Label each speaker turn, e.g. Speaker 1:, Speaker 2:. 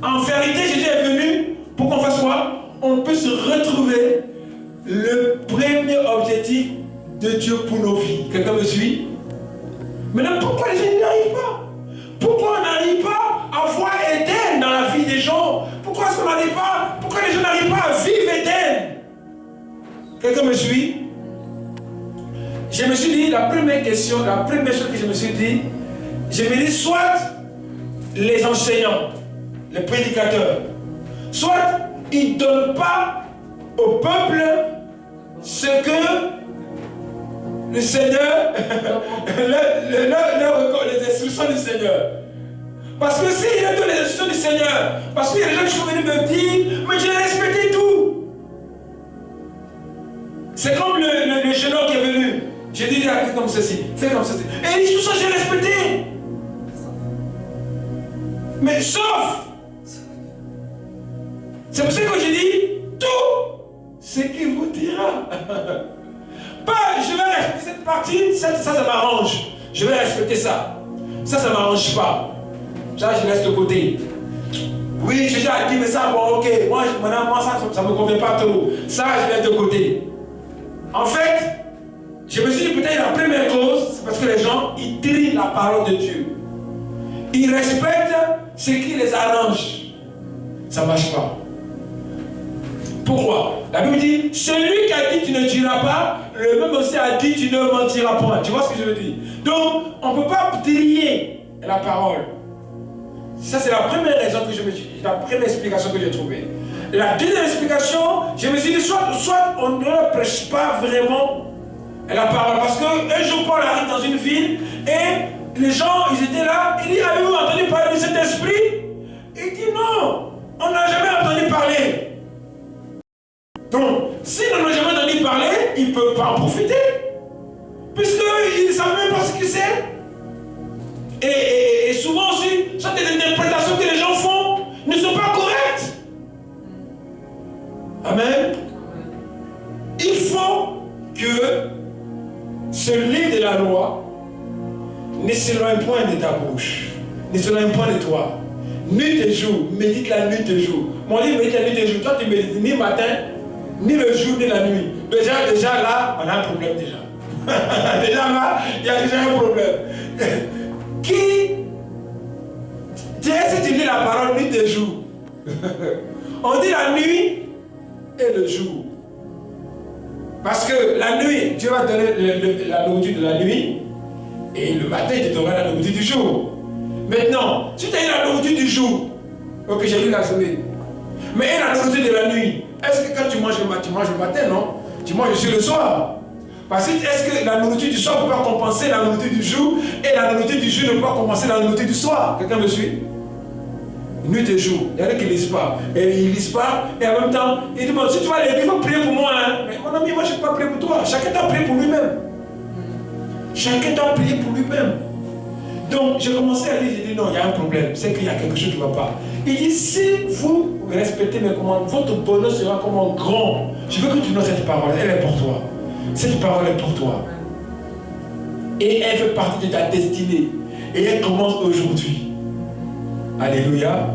Speaker 1: En vérité, Jésus est venu pour qu'on fasse quoi? On puisse retrouver le premier objectif de Dieu pour nos vies. Quelqu'un me suit? Maintenant, pourquoi les gens n'y arrivent pas? Pourquoi on n'arrive pas à voir Éden dans la vie des gens? Pourquoi est-ce qu'on n'arrive pas? Pourquoi les gens n'arrivent pas à vivre Éden? Quelqu'un me suit? Je me suis dit, la première chose que je me suis dit, je me dis, soit les enseignants, les prédicateurs, soit ils ne donnent pas au peuple ce que le Seigneur, les instructions du Seigneur. Parce que s'il donne les instructions du Seigneur, parce qu'il y a des gens qui sont venus me dire, mais j'ai respecté tout. C'est comme le jeune homme qui est venu. J'ai dit, fais comme ceci, fais comme ceci. Et il dit, tout ça, j'ai respecté. Mais sauf, c'est pour ça que j'ai dit, tout ce qu'il vous dira. Pas, je vais respecter cette partie, ça m'arrange. Je vais respecter ça. Ça ne m'arrange pas. Ça, je laisse de côté. Oui, j'ai déjà dit, mais ça, bon, ok. Moi ça ne me convient pas trop. Ça, je laisse de côté. En fait, je me suis dit, peut-être la première cause, c'est parce que les gens, ils trient la parole de Dieu. Ils respectent ce qui les arrange. Ça ne marche pas. Pourquoi? La Bible dit, celui qui a dit tu ne diras pas, le même aussi a dit tu ne mentiras point. Tu vois ce que je veux dire? Donc, on ne peut pas trier la parole. Ça, c'est la première raison que je me suis dit, la première explication que j'ai trouvée. La deuxième explication, je me suis dit, soit on ne prêche pas vraiment la parole. Parce qu'un jour, Paul arrive dans une ville et les gens, ils étaient là. Il dit, avez-vous entendu parler de cet esprit? Il dit, non, on n'a jamais entendu parler. Donc, s'ils n'en ont jamais entendu parler, ils ne peuvent pas en profiter. Puisqu'ils ne savent même pas ce que c'est. Et souvent aussi, soit des interprétations que les gens font ne sont pas correctes. Amen. Il faut que ce livre de la loi ne s'éloigne point de ta bouche, ne s'éloigne point de toi. Nuit et jour, médite la nuit et jour. Mon livre médite la nuit et jour. Toi, tu médites ni matin, ni le jour, ni la nuit. Déjà là, on a un problème déjà. Déjà là, il y a déjà un problème. Si tu lis la parole nuit et jour, on dit la nuit et le jour. Parce que la nuit, Dieu va donner la nourriture de la nuit et le matin, il te donnera la nourriture du jour. Maintenant, si tu as eu la nourriture du jour, ok, j'ai lu la journée, mais la nourriture de la nuit, est-ce que quand tu manges le matin, non? Tu manges aussi le soir. Parce que est-ce que la nourriture du soir ne peut pas compenser la nourriture du jour et la nourriture du jour ne peut pas compenser la nourriture du soir? Quelqu'un me suit? Nuit et jour. Il y en a qui ne lisent pas. Et ils ne lisent pas. Et en même temps, ils disent, bon, si tu vas aller, il faut prier pour moi. Hein. Mais mon ami, moi je ne peux pas prier pour toi. Chacun doit prier pour lui-même. Chacun doit prier pour lui-même. Donc, j'ai commencé à dire, j'ai dit, non, il y a un problème. C'est qu'il y a quelque chose qui ne va pas. Il dit, si vous respectez mes commandes, votre bonheur sera comme un grand. Je veux que tu notes cette parole. Elle est pour toi. Cette parole est pour toi. Et elle fait partie de ta destinée. Et elle commence aujourd'hui. Alléluia.